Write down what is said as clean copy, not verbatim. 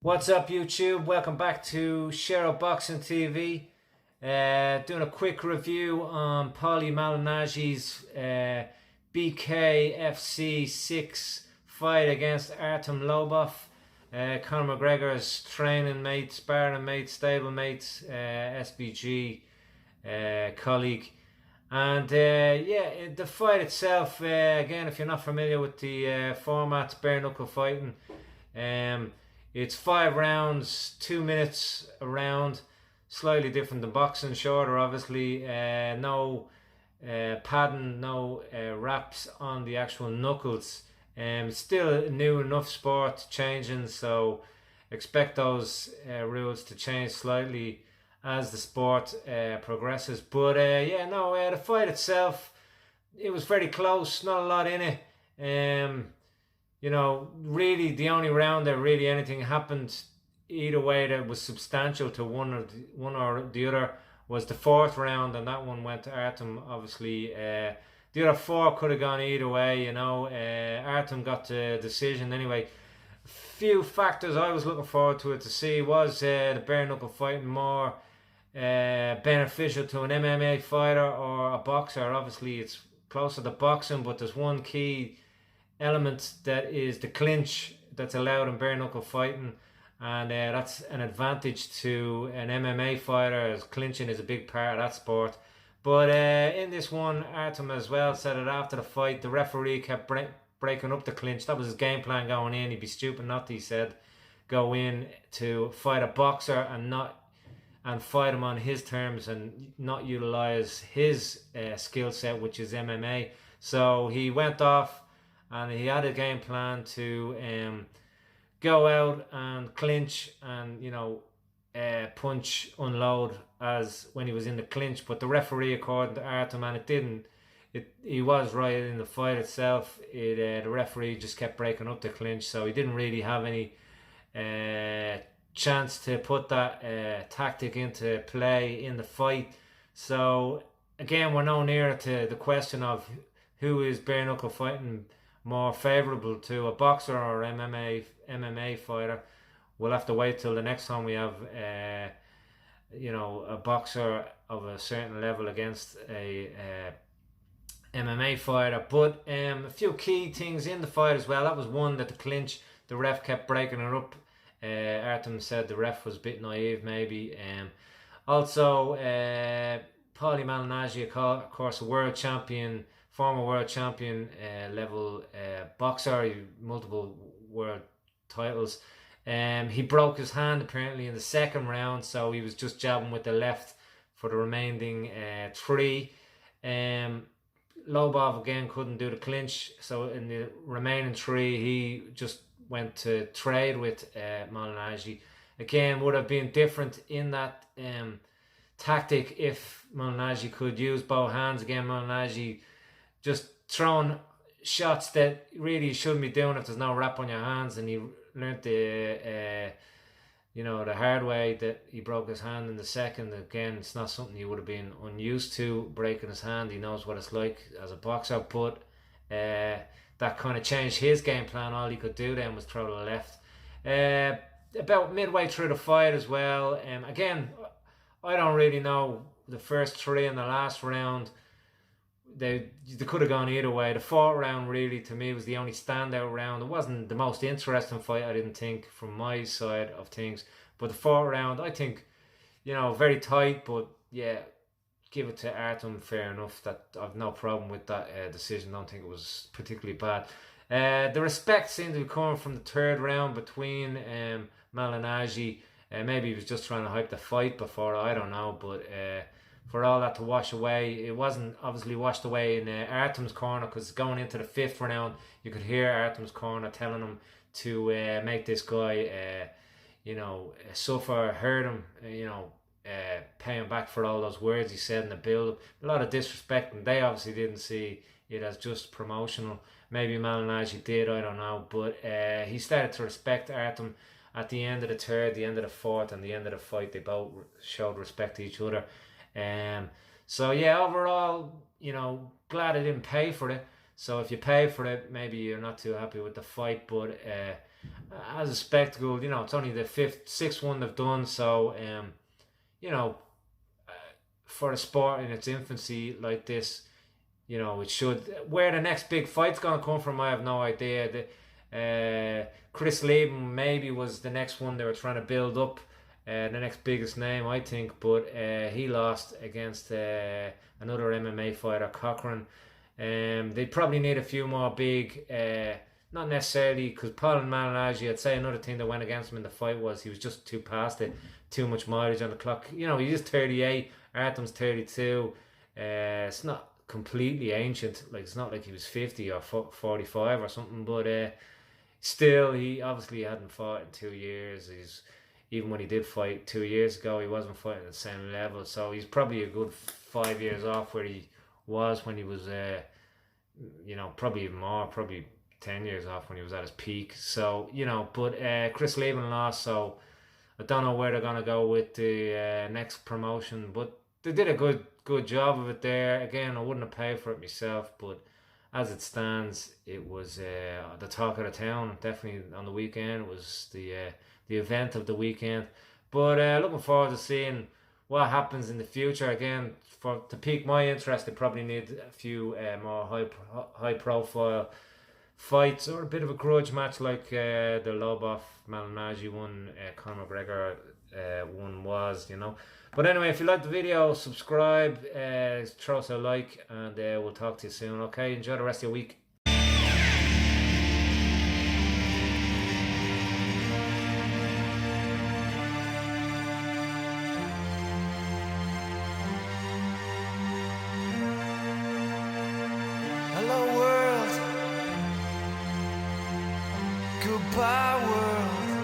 What's up, YouTube? Welcome back to Shero Boxing TV. Doing a quick review on Paulie Malignaggi's BKFC 6 fight against Artem Lobov. Conor McGregor's training mate, sparring mate, stable mate, SBG colleague. And the fight itself, again, if you're not familiar with the format, bare knuckle fighting. It's 5 rounds, 2 minutes a round, slightly different than boxing, shorter obviously, no padding, no wraps on the actual knuckles. Still a new enough sport, changing, so expect those rules to change slightly as the sport progresses. But the fight itself, it was very close, not a lot in it. Really the only round that really anything happened either way that was substantial to one or the other was the 4th round, and that one went to Artem. Obviously, the other 4 could have gone either way. Artem got the decision anyway. Few factors I was looking forward to it to see was the bare knuckle fighting more beneficial to an MMA fighter or a boxer. Obviously, it's closer to boxing, but there's one key element that is the clinch that's allowed in bare knuckle fighting, and that's an advantage to an MMA fighter, as clinching is a big part of that sport. But in this one, Artem as well said it after the fight, the referee kept breaking up the clinch. That was his game plan going in. He'd be stupid not to, he said, go in to fight a boxer and fight him on his terms and not utilize his skill set, which is MMA. So he went off and he had a game plan to go out and clinch and punch, unload as when he was in the clinch. But the referee, according to Artem, and he was right in the fight itself. The referee just kept breaking up the clinch, so he didn't really have any chance to put that tactic into play in the fight. So again, we're no nearer to the question of who is bare knuckle fighting more favourable to, a boxer or MMA fighter. We'll have to wait till the next time we have a boxer of a certain level against a MMA fighter. But a few key things in the fight as well. That was one, that the clinch, the ref kept breaking it up. Artem said the ref was a bit naive maybe. Also, Paulie Malignaggi, of course, a world champion, former world champion level boxer, multiple world titles. He broke his hand apparently in the 2nd round, so he was just jabbing with the left for the remaining 3. Lobov again couldn't do the clinch, so in the remaining 3 he just went to trade with Malignaggi. Again, would have been different in that tactic if Malignaggi could use both hands. Again, Malignaggi just throwing shots that really you shouldn't be doing if there's no wrap on your hands, and he learnt the hard way that he broke his hand in the 2nd. Again, it's not something he would have been unused to, breaking his hand. He knows what it's like as a boxer, but that kind of changed his game plan. All he could do then was throw to the left. About midway through the fight as well, again, I don't really know the first 3 in the last round. They could have gone either way. The 4th round really, to me, was the only standout round. It wasn't the most interesting fight, I didn't think, from my side of things. But the 4th round, I think, very tight. But yeah, give it to Artem, fair enough. That I've no problem with that decision. Don't think it was particularly bad. The respect seemed to be coming from the 3rd round between Malignaggi. Maybe he was just trying to hype the fight before, I don't know. But for all that to wash away, it wasn't obviously washed away in Artem's corner, because going into the 5th round, you could hear Artem's corner telling him to make this guy, suffer, hurt him, pay him back for all those words he said in the build-up. A lot of disrespect, and they obviously didn't see it as just promotional. Maybe Malignaggi did, I don't know, but he started to respect Artem at the end of the 3rd, the end of the 4th, and the end of the fight. They both showed respect to each other. So yeah, overall, glad I didn't pay for it. So if you pay for it, maybe you're not too happy with the fight. But as a spectacle, you know, it's only the sixth one they've done. So you know, for a sport in its infancy like this, you know, it should. Where the next big fight's gonna come from, I have no idea. Chris Lieben maybe was the next one they were trying to build up, the next biggest name, I think, but he lost against another MMA fighter, Cochran. They probably need a few more big, not necessarily, because Paulie Malignaggi, I'd say another thing that went against him in the fight was he was just too past it, too much mileage on the clock. You know, he's 38, Artem's 32. It's not completely ancient, like it's not like he was 50 or 45 or something, but still, he obviously hadn't fought in 2 years. Even when he did fight 2 years ago, he wasn't fighting at the same level. So he's probably a good 5 years off where he was when he was, you know, probably even more, probably 10 years off when he was at his peak. So, you know, but Chris Lieben lost, so I don't know where they're going to go with the next promotion. But they did a good job of it there. Again, I wouldn't have paid for it myself, but as it stands, it was the talk of the town. Definitely on the weekend, it was the event of the weekend. But looking forward to seeing what happens in the future. Again, to pique my interest, they probably need a few more high profile fights, or a bit of a grudge match like the Lobov Malignaggi one, Conor McGregor one was, you know. But anyway, if you like the video, subscribe, throw us a like, and we'll talk to you soon. Okay, enjoy the rest of your week. Hello world, goodbye world.